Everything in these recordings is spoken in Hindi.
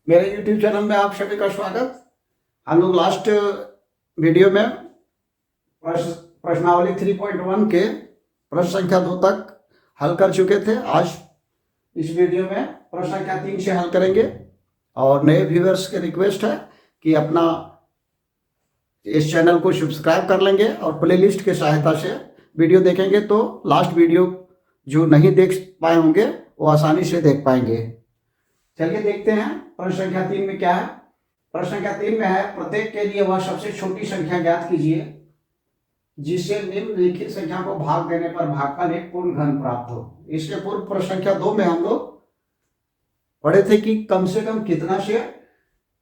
मेरे YouTube चैनल में आप सभी का स्वागत। हम लोग लास्ट वीडियो में प्रश्नावली 3.1 के प्रश्न संख्या 2 तक हल कर चुके थे। आज इस वीडियो में प्रश्न संख्या 3 से हल करेंगे और नए व्यूअर्स के रिक्वेस्ट है कि अपना इस चैनल को सब्सक्राइब कर लेंगे और प्लेलिस्ट के सहायता से वीडियो देखेंगे तो लास्ट वीडियो जो नहीं देख पाए होंगे वो आसानी से देख पाएंगे। चलिए देखते हैं प्रश्न संख्या 3 में क्या है। प्रश्न संख्या 3 में है, प्रत्येक के लिए वह सबसे छोटी संख्या ज्ञात कीजिए जिससे निम्नलिखित संख्या को भाग देने पर भागफल एक पूर्ण घन प्राप्त हो। इसके पूर्व प्रश्न संख्या 2 में हम लोग पढ़े थे कि कम से कम कितना से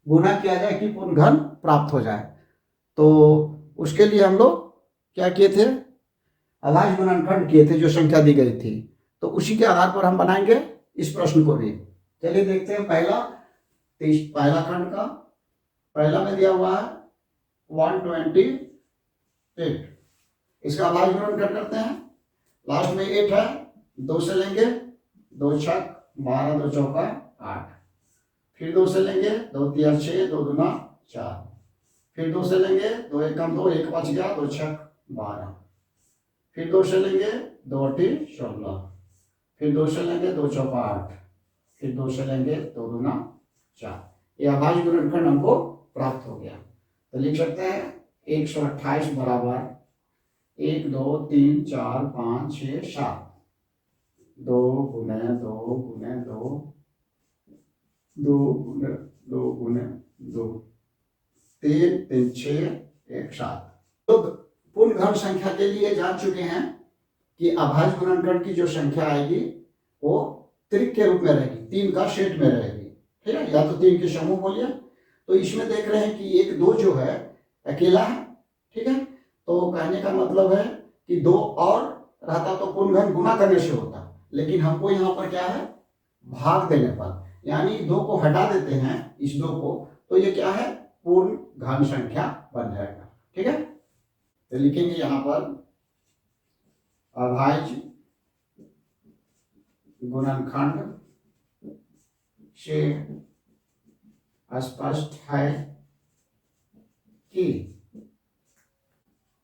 गुना किया जाए कि पूर्ण घन प्राप्त हो जाए। तो उसके लिए हम लोग क्या किए थे, अभाज्य गुणनखंड किए थे जो संख्या दी गई थी। तो उसी के आधार पर हम बनाएंगे इस प्रश्न को भी। चलिए देखते हैं पहला खंड का पहला में दिया हुआ है 128। इसका अभाज्य गुणनखंड करते हैं। लास्ट में 8 है, 2 से लेंगे, 2 छक 12, 2 चौका 8, फिर 2 से लेंगे, 2 तिया 6, 2 दूना 4, फिर 2 से लेंगे, 2 एकम 2, 1 बच गया, 2 छक 12, फिर 2 से लेंगे, 2 अठी 16, फिर 2 से लेंगे, 2 चौका 8, फिर 2 से लेंगे, 2 दूना 4। यह अभाज्य गुणनखंड हमको प्राप्त हो गया। तो लिख सकते हैं 128 बराबर 1 2 3 4 5 6 7, 2 गुने 2 गुने 2, 2 गुने 2 गुने 2, 3 3 6 1 7। तो पूर्ण घन संख्या के लिए जान चुके हैं कि अभाज्य गुणनखंड की जो संख्या आएगी वो त्रिक के रूप में रहेगी, 3 का सेट में रहेगी। ठीक है, या तो 3 के समूह बोलिए। तो इसमें देख रहे हैं कि 1 2 जो है अकेला है। ठीक है, तो कहने का मतलब है कि 2 और रहता तो पूर्ण घन गुना करने से होता, लेकिन हमको यहाँ पर क्या है, भाग देने पर, यानी 2 को हटा देते हैं इस 2 को, तो ये क्या है, पूर्ण घन संख्या बन जाएगा। ठीक है, तो लिखेंगे यहाँ पर अभाज्य गुणनखंड से स्पष्ट है कि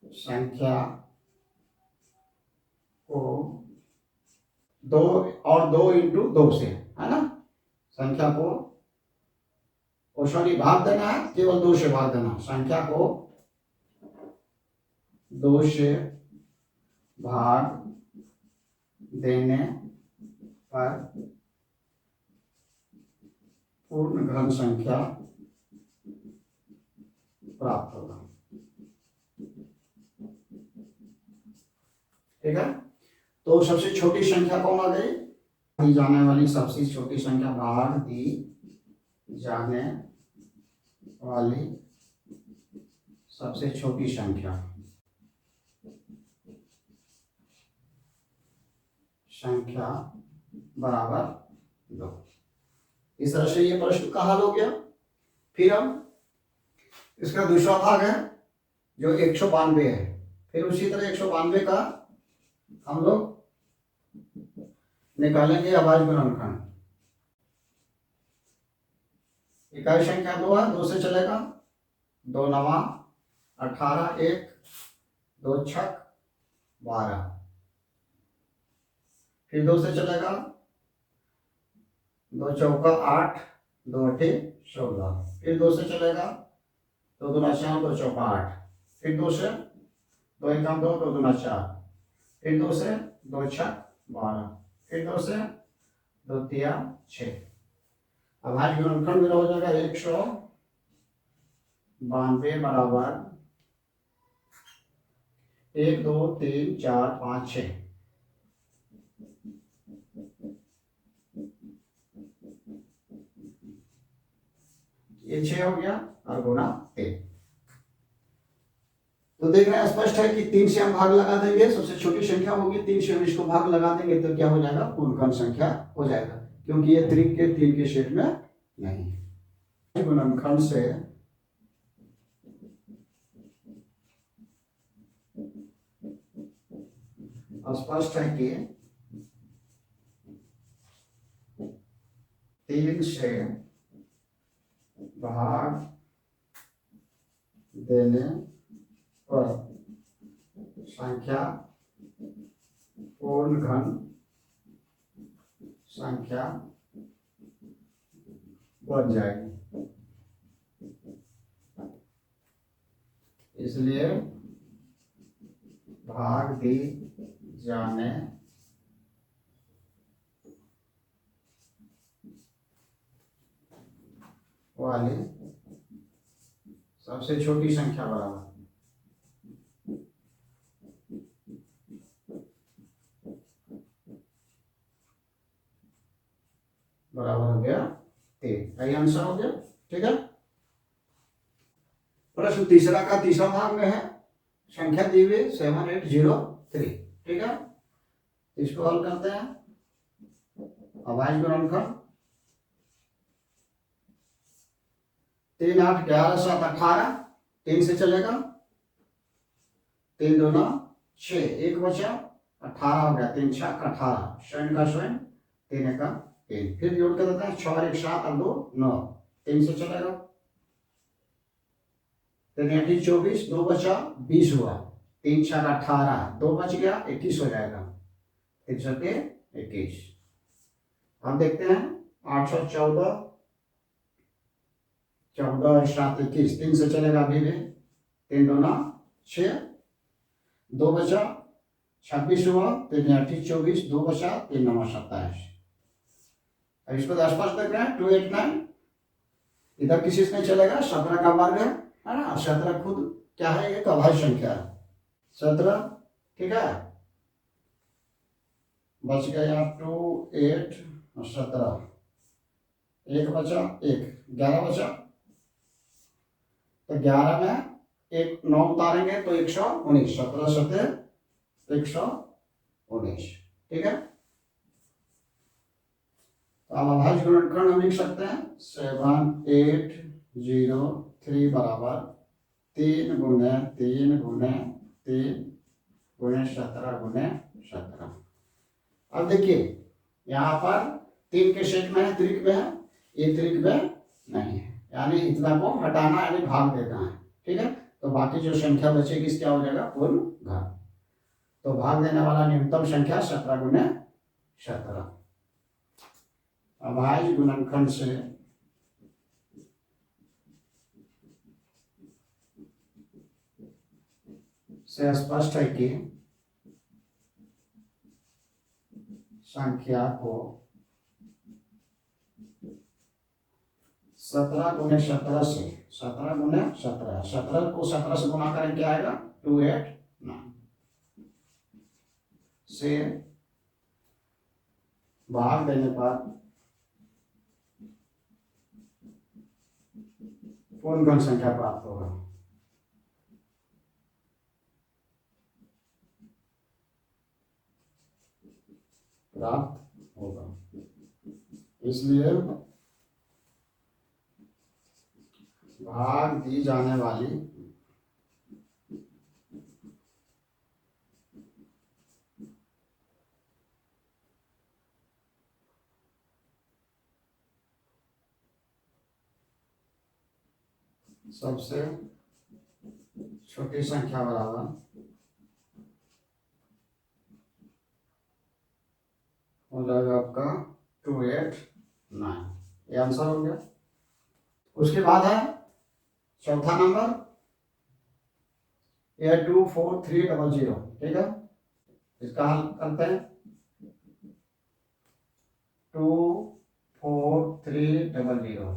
संख्या को 2 और 2 इंटू 2 से, है ना, संख्या को सॉरी भाग देना है, केवल 2 से भाग देना। संख्या को 2 से भाग देने पर पूर्ण घन संख्या प्राप्त होगा। ठीक है, तो सबसे छोटी संख्या कौन आ गई, दी जाने वाली सबसे छोटी संख्या, भाग दी जाने वाली सबसे छोटी संख्या बराबर 2। इस तरह से ये प्रश्न का हल हो गया। फिर हम इसका दूसरा भाग है जो 192 है। फिर उसी तरह 192 का हम लोग निकालेंगे अभाज्य गुणनखंड। इकाई संख्या 2 है, 2 से चलेगा, 2 नवा 18, 1 2 छक 12, फिर 2 से चलेगा, 2 चौका 8, 2 अठी 16, फिर 2 से चलेगा, 2 दूना 4, 2 चौका 8, फिर 2 से 2 एकम 2, 2 दूना 4, फिर 2 से 2 छक 12, फिर 2 से 2 तिया 6। अभाज्य गुणनखंड मेरा हो जाएगा 192 बराबर 1 2 3 4 5 6। ये 6 हो गया और गुना 3। तो देख रहे हैं स्पष्ट है कि 3 से हम भाग लगा देंगे, सबसे छोटी संख्या होगी, 3 से हम इसको भाग लगा देंगे तो क्या हो जाएगा, पूर्ण घन संख्या हो जाएगा, क्योंकि ये त्रिक के 3 के सेट में नहीं है। गुणनखंड से स्पष्ट है कि 3 से भाग देने पर संख्या पूर्ण घन संख्या बन जाएगी। इसलिए भाग दी जाने वाली सबसे छोटी संख्या बराबर हो गया 3। यही आंसर हो गया। ठीक है। प्रश्न तीसरा का तीसरा भाग में है, संख्या दी हुई 7803। ठीक है, इसको हल करते हैं। अभाज्य गुणनखंड 3 8 11 7 18, 3 से चलेगा, 3 2 6, 1 बचा, 18 हो गया, 3 6 18, स्वयं का स्वयं, 3 1 3। फिर जोड़ के देते हैं, 6 और 1 7 और 2 9, 3 से चलेगा, 3 8 24, 2 बचा 20 हुआ, 3 6 18, 2 बच गया 21 हो जाएगा, 3 7 21। अब देखते हैं 814, 14 7 21, 3 से चलेगा अभी भी, 3 2 6, 2 बचा 26 हुआ, 3 8 24, 2 बचा, 3 9 27। अब इसको 10 5 देख रहे हैं, 289। इधर किसी से नहीं चलेगा, 17 का वर्ग है ना, 17 खुद क्या है, एक अभाज्य संख्या है 17। ठीक है, बच गया 2 8 और 17, 1 बचा, 1 11 बचा, तो 11 में 1 9 उतारेंगे तो 119, 17 7 119। ठीक है, तो अब अभाज्य गुणनखंड हम लिख सकते हैं 7803 बराबर 3 गुणे 3 गुणे 3 गुणे 17 गुणे 17। अब देखिए यहाँ पर 3 के सेट में है, त्रिक में है, ये त्रिक में नहीं है, यानी इतना को हटाना यानी भाग देना है। ठीक है, तो बाकी जो संख्या बचेगी इस क्या हो जाएगा, पूर्ण घन। तो भाग देने वाला न्यूनतम संख्या 17 गुणे 17। अभाज्य गुणनखंड से स्पष्ट है कि संख्या को 17 गुणे 17 से 17 गुणे 17, 17 को 17 से गुना करें क्या आएगा, 289 से भाग देने पर पूर्ण घन संख्या प्राप्त होगा। इसलिए भाग दी जाने वाली सबसे छोटी संख्या बराबर हो जाएगा आपका 289। ये आंसर हो गया। उसके बाद है चौथा नंबर, यह 24300। ठीक है, इसका हल करते हैं। 24300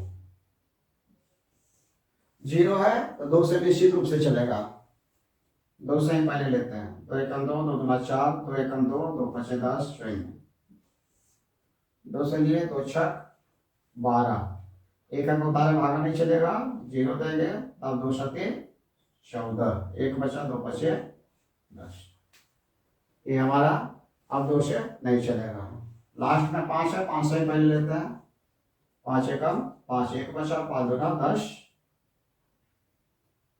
0 है तो 2 से निश्चित रूप से चलेगा, 2 से ही पहले लेते हैं, 2 1 2 2 2 4, 2 1 2 2 5 10 0, 2 से लिए 2 6 12, 1 अंक उतारे भागा नहीं चलेगा, 0 देंगे, अब 2 7 14, 1 बचा, 2 5 10। ये हमारा अब 2 से नहीं चलेगा। लास्ट में 5 है, 5 से ही पहले लेते हैं, 5 1 5, 1 बचा, 5 2 10,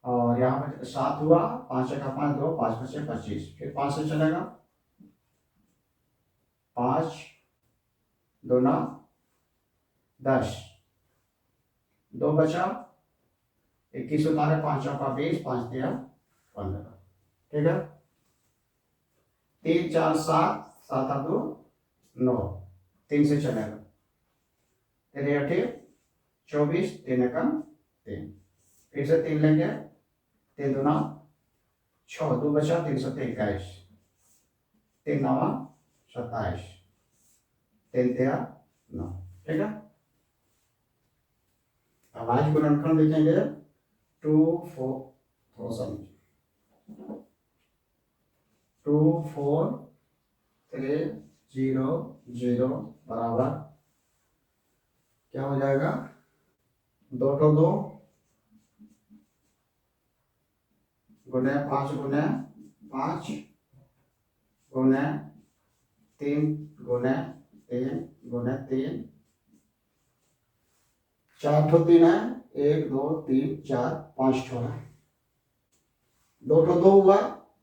और यहाँ पर 7 हुआ, 5 1 5 2, 5 5 25, फिर 5 से चलेगा, 5 2 10, 2 बचा, 21 उतारे, 5 चौका 20, 5 दिया 15। ठीक है, 3 4 7, 7 8 2 9, 3 से चलेगा, 3 8 24, 3 एकम 3, फिर से 3 लेंगे, 3 दूना 6, 2 बचा, 3 7 21, 3 9 27, 3 तेरह 9। ठीक है, अब आज गुणनखंड लिखेंगे 2 4, थोड़ा सा 2 4 3 0 0 बराबर क्या हो जाएगा, 2 तो 2 गुने 5 गुने 5 गुने 3 गुने 3 गुने 3, 4 ठो 3 है, 1 2 3 4 5 ठो है, 2 ठो 2 हुआ,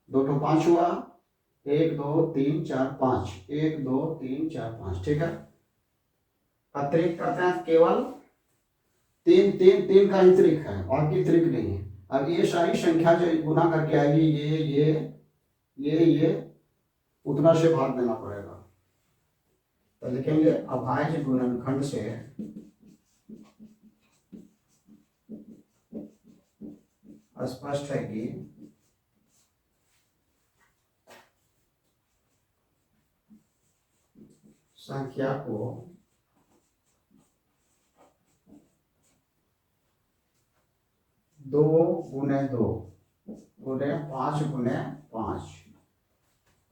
2 ठो 5 हुआ, 1 2 3 4 5, 1 2 3 4 5। ठीक है, अतिरिक्त करते हैं, केवल 3 3 3 का ही त्रिक है, बाकी त्रिक नहीं है। अब ये सारी संख्या जो गुना करके आएगी, ये उतना से भाग देना पड़ेगा। तो लिखेंगे अभाज्य गुणनखंड से स्पष्ट है कि संख्या को 2 गुने 2 गुने 5 गुने 5,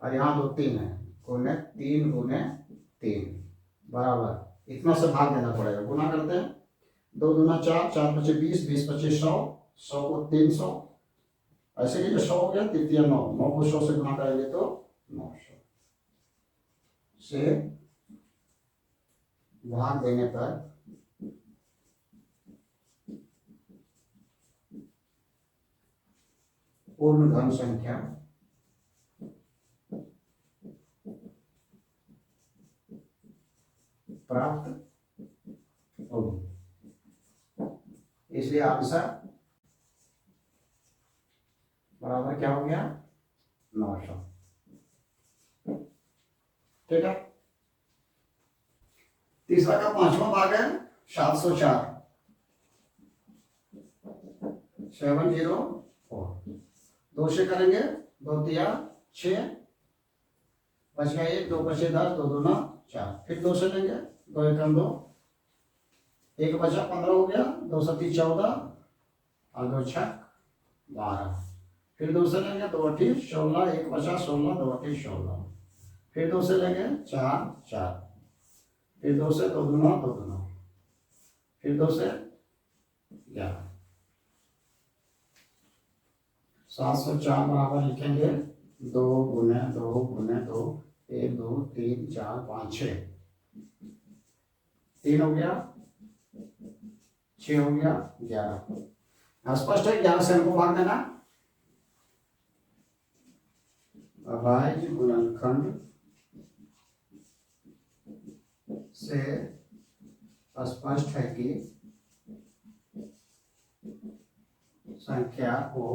और यहाँ 2 3 है, गुने 3 गुने 3 बराबर इतना से भाग देना पड़ेगा। गुना करते हैं, 2 दूना 4, 4 पचे 20, 20 पचे 100, 100 को 300, ऐसे ही 100 हो गया, तृतीय 9, 9 को 100 से गुना करेंगे तो 900 से भाग देने पर पूर्ण धन संख्या प्राप्त होगी। इसलिए आंसर बराबर क्या हो गया, 900। ठीक है, तीसरा का 5वां भाग है 704, 704, 2 से करेंगे, 2 तिया 6, बच गया 1, 2 बचे 10, 2 दूना 4, फिर 2 से लेंगे, 2 एकम 2, 1 बचा 15 हो गया, 2 सती 14 और 2 छक 12, फिर 2 से लेंगे, 2 अठी 16, 1 बचा 16, 2 अठी 16, फिर 2 से लेंगे 4 4, फिर 2 से 2 दूना 2 दूना, फिर 2 से 11, 704 बराबर लिखेंगे 2 गुने 2 गुने 2, 1 2 3 4 5 6, 3 हो गया, 6 हो गया, 11। स्पष्ट है, 11 से हमको भाग देना। अभाज्य गुणनखंड से स्पष्ट है कि संख्या को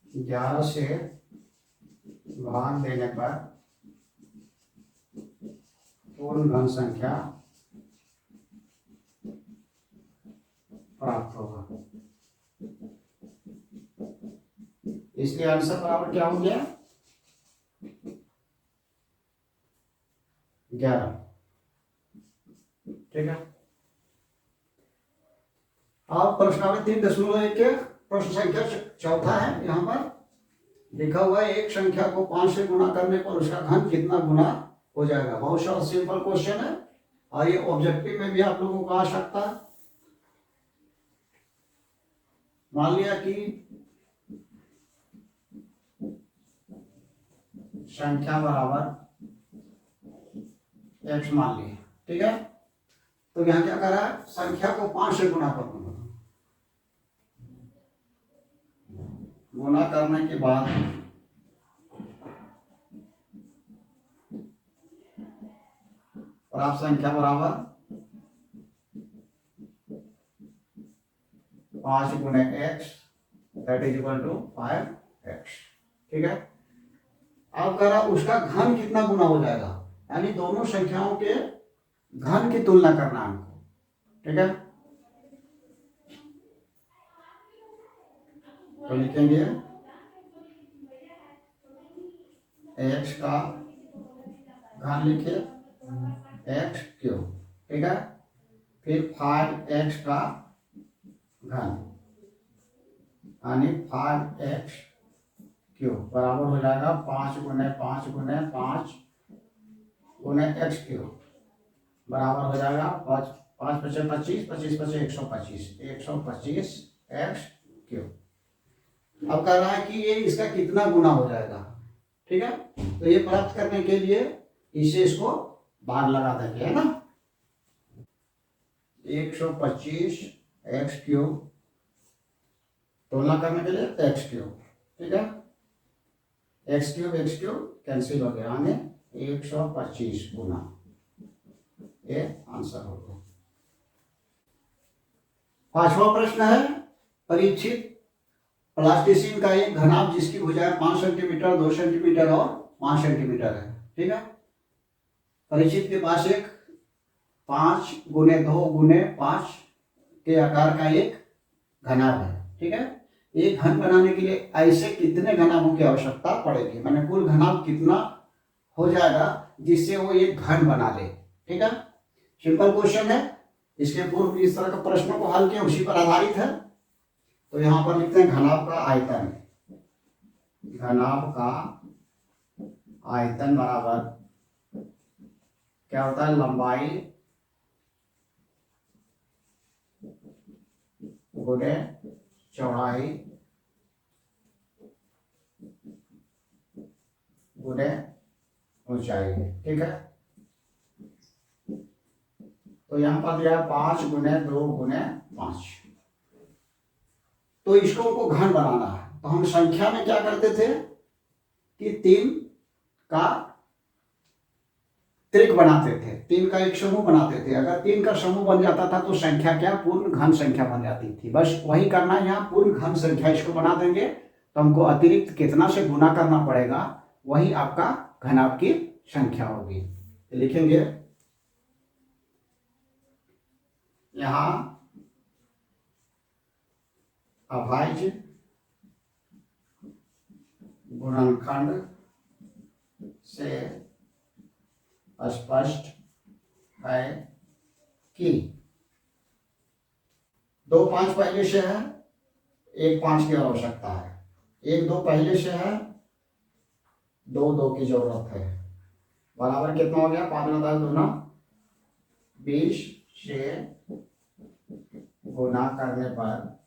11 से भाग देने पर पूर्ण धन संख्या प्राप्त होगा। इसलिए आंसर बराबर क्या हो गया, 11। ठीक है, अब प्रश्नावली 3.1 के प्रश्न संख्या चौथा है। यहाँ पर लिखा हुआ है, एक संख्या को 5 से गुणा करने पर उसका घन कितना गुना हो जाएगा। बहुत सारा सिंपल क्वेश्चन है, और ये ऑब्जेक्टिव में भी आप लोगों को आ सकता है। मान लिया कि संख्या बराबर x मान लिया, ठीक है। तो यहाँ क्या कर रहा है, संख्या को 5 से गुणा कर दूंगा। गुणा करने के बाद प्राप्त संख्या बराबर 5 गुणे x that is equal to 5x। ठीक है, अब कह रहा उसका घन कितना गुना हो जाएगा, यानी दोनों संख्याओं के घन की तुलना करना हमको। ठीक है, तो लिखेंगे x का घन लिखे x क्यूब। ठीक है, फिर 5x का घन यानी 5x क्यूब बराबर हो जाएगा 5 गुने 5 गुने 5 गुने x क्यूब बराबर हो जाएगा 5 5 पचे 25 25 पचे 125 125 x क्यूब। अब कह रहा है कि ये इसका कितना गुना हो जाएगा। ठीक है, तो ये प्राप्त करने के लिए इसे इसको बाहर लगा देंगे, है ना। 125 x क्यूब तुलना करने के लिए x क्यूब। ठीक है, x क्यूब कैंसिल हो गया, यानी 125 गुना, ये आंसर हो गया। पांचवा प्रश्न है, परीक्षित प्लास्टिसिन का एक घनाभ जिसकी भुजाएं 5 सेंटीमीटर 2 सेंटीमीटर और 5 सेंटीमीटर है। ठीक है, परीक्षित के पास एक 5 गुने 2 गुने 5 के आकार का एक घनाभ है। ठीक है, एक घन बनाने के लिए ऐसे कितने घनाभों की आवश्यकता पड़ेगी, मैंने कुल घनाभ कितना हो जाएगा जिससे वो एक घन बना ले। ठीक है, सिंपल क्वेश्चन है, इसके पूर्व इस तरह का प्रश्नों को हल किया उसी पर आधारित है। तो यहां पर लिखते हैं घनाभ का आयतन, घनाभ का आयतन बराबर क्या होता है, लंबाई गुणे चौड़ाई गुणे ऊंचाई। ठीक है, तो यहां पर दिया 5 गुने 2 गुने 5। तो इसको हमको घन बनाना है, तो हम संख्या में क्या करते थे कि 3 का त्रिक बनाते थे, 3 का एक समूह बनाते थे। अगर 3 का समूह बन जाता था तो संख्या क्या, पूर्ण घन संख्या बन जाती थी। बस वही करना है, यहाँ पूर्ण घन संख्या इसको बना देंगे तो हमको अतिरिक्त कितना से गुना करना पड़ेगा, वही आपका घनाभ की संख्या होगी। तो लिखेंगे यहां अभाज्य गुणनखंड से स्पष्ट है कि 2 5 पहले से है, 1 5 की आवश्यकता है, 1 2 पहले से है, 2 2 की जरूरत है। बराबर कितना हो गया, 5 10 दूना 20 से गुना करने पर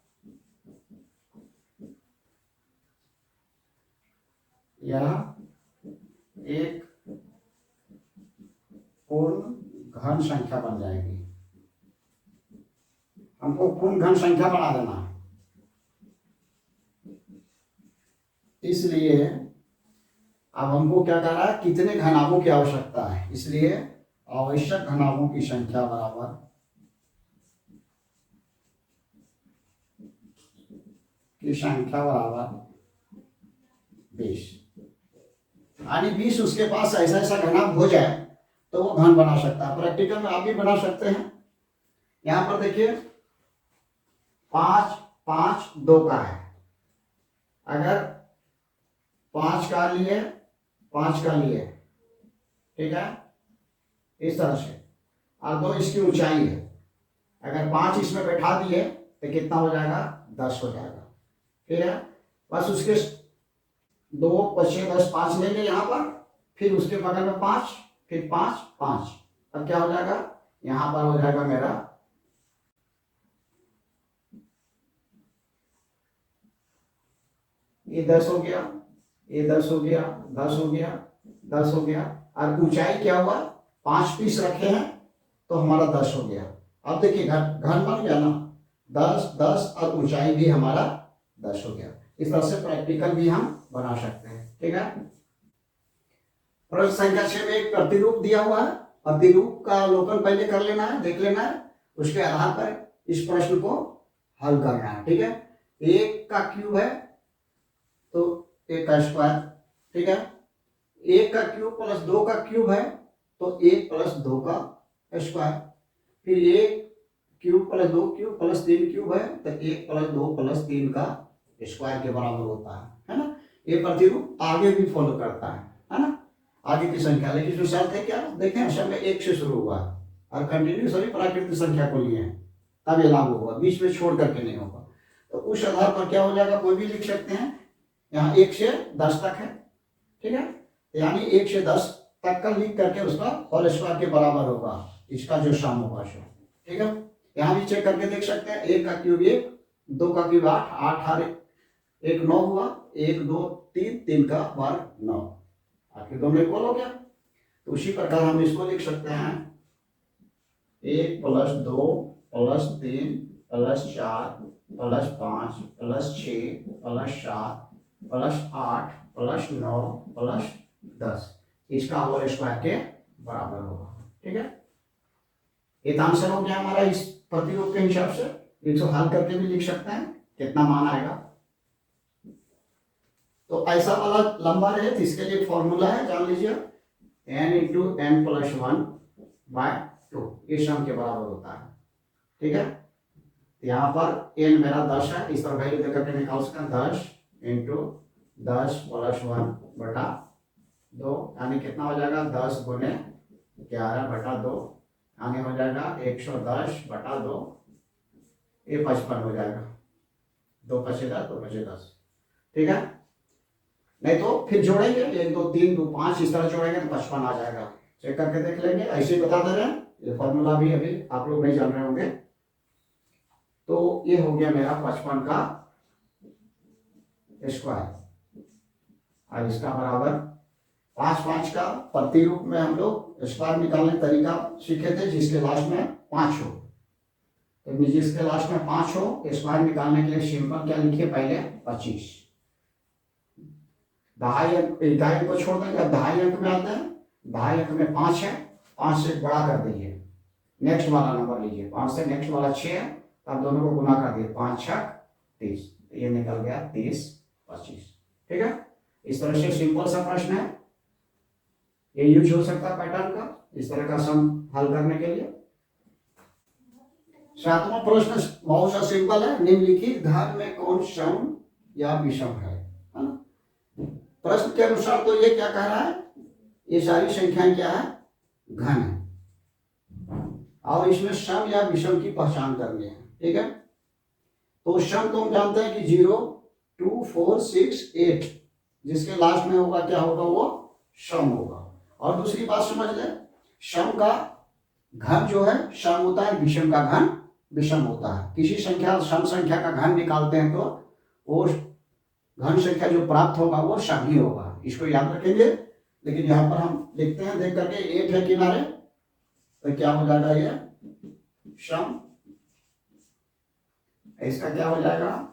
यह एक पूर्ण घन संख्या बन जाएगी। हमको पूर्ण घन संख्या बना देना, इसलिए अब हमको क्या कर रहा है, कितने घनाभों की आवश्यकता है, इसलिए आवश्यक घनाभों की संख्या बराबर की संख्या बराबर 20। यानी 20 उसके पास ऐसा ऐसा घनाभ हो जाए तो वो घन बना सकता है। प्रैक्टिकल में आप भी बना सकते हैं। यहां पर देखिए 5 5 2 का है, अगर 5 का लिए 5 का लिए, ठीक है, इस तरह से, और 2 इसकी ऊंचाई है, अगर 5 इसमें बैठा दिए तो कितना हो जाएगा, 10 हो जाएगा। ठीक है, बस उसके 2 5 10 5 लेंगे यहाँ पर, फिर उसके बगल में 5, फिर 5 5, अब क्या हो जाएगा, यहां पर हो जाएगा मेरा ये 10 हो गया, ये 10 हो गया, 10 हो गया, 10 हो गया, और ऊंचाई क्या हुआ, 5 पीस रखे हैं तो हमारा 10 हो गया। अब देखिए घन बन गया ना, 10 10 और ऊंचाई भी हमारा 10 हो गया। इस तरह से प्रैक्टिकल भी हम बना सकते हैं। ठीक है, प्रश्न संख्या 6 में एक प्रतिरूप दिया हुआ है, प्रतिरूप का अवलोकन पहले कर लेना है, देख लेना है, उसके आधार पर इस प्रश्न को हल करना है। ठीक है, 1 का क्यूब है तो 1 का स्क्वायर। ठीक है, 1 का क्यूब प्लस 2 का क्यूब है तो 1 प्लस 2 का स्क्वायर। फिर 1 cube plus 2 cube plus 3 cube है तो 1 प्लस 2 प्लस 3 का स्क्वायर के बराबर होता है ना। ये प्रतिरूप आगे भी फॉलो करता है ना, आगे की संख्या। लेकिन जो शर्त है क्या, देखें असल में 1 से शुरू हुआ और कंटिन्यूसली प्राकृतिक संख्या को लिए हैं तब ये लागू होगा, बीच में छोड़ करके नहीं होगा। तो उस आधार पर क्या हो जाएगा, कोई भी लिख सकते हैं। यहाँ 1 से 10 तक है। ठीक है, यानी 1 से 10 तक का लिख करके उसका होल स्क्वायर के बराबर होगा, इसका जो सम होगा। ठीक है, यहाँ भी चेक करके देख सकते हैं। 1 का क्यूब 1, 2 का क्यूब 8, 8 और 1 9 हुआ, 1 2 3, 3 का वर्ग 9, आखिर दोनों इक्वल हो गया। तो उसी प्रकार हम इसको लिख सकते हैं 1 plus 2 plus 3 plus 4 plus 5 plus 6 plus 7 plus 8 plus 9 plus 10, इसका होल स्क्वायर के बराबर होगा। ठीक है, ये आंसर हो गया हमारा इस प्रतिरूप के हिसाब से। इसको हल करके भी लिख सकते हैं कितना मान आएगा। तो ऐसा वाला लंबा रहे तो इसके लिए फॉर्मूला है, जान लीजिए, n इंटू n प्लस 1/2, ये सम के बराबर होता है। ठीक है, यहाँ पर n मेरा 10 है, इस पर वैल्यू देकर के निकाल सकते हैं 10 इंटू 10 प्लस 1/2, यानी कितना हो जाएगा 10 गुने 11/2, यानी हो जाएगा 110/2, ये 55 हो जाएगा। 2 पचे 10, 2 पचे 10। ठीक है, नहीं तो फिर जोड़ेंगे 1 2 3 2 5 इस तरह जोड़ेंगे तो 55 आ जाएगा। चेक करके देख लेंगे, ऐसे ही बता दे रहे हैं, ये फॉर्मूला भी अभी आप लोग नहीं जान रहे होंगे। तो ये हो गया मेरा 55 का स्क्वायर, और इसका बराबर 5 5 का प्रतिरूप में हम लोग स्क्वायर निकालने तरीका सीखे थे, जिसके लास्ट में 5 हो। तो जिसके लास्ट में 5 हो स्क्वायर निकालने के लिए सिंपल क्या लिखिए, पहले 25, दहाई अंक को छोड़ देंगे, दहाई अंक में आता है, दहाई अंक में 5 है, 5 से बड़ा कर दीजिए, नेक्स्ट वाला नंबर लीजिए, 5 से नेक्स्ट वाला 6 है, तब दोनों को गुना कर दिए, 5 6 30, ये निकल गया 30 25। ठीक है, इस तरह से सिंपल सा प्रश्न है, ये यूज हो सकता है पैटर्न का इस तरह का सम हल करने के लिए। 7वां प्रश्न बहुत सा सिंपल है, निम्नलिखित घन में कौन सम या विषम है ना। प्रश्न के अनुसार तो ये क्या कह रहा है, ये सारी संख्याएं क्या है, घन है, और इसमें सम या विषम की पहचान करनी है। ठीक है, तो सम तो हम जानते हैं कि 0 2 4 6 8, जिसके लास्ट में होगा क्या होगा, वो सम होगा। और दूसरी बात समझ ले, सम का घन जो है सम होता है, विषम का घन विषम होता है। किसी संख्या सम संख्या का घन निकालते हैं तो वो घन संख्या जो प्राप्त होगा वो सम ही होगा, इसको याद रखेंगे। लेकिन यहाँ पर हम लिखते हैं देख करके 8 है किनारे, तो क्या हो जाएगा, ये सम, इसका क्या हो जाएगा,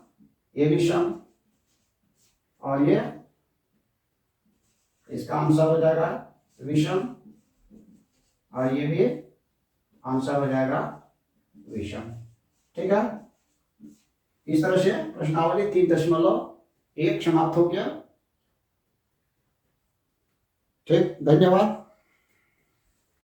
ये भी सम, और ये इसका आंसर हो जाएगा विषम, और ये भी आंसर हो जाएगा विषम। ठीक है, इस तरह से प्रश्नावली 3.1 समाप्त हो गया। ठीक, धन्यवाद।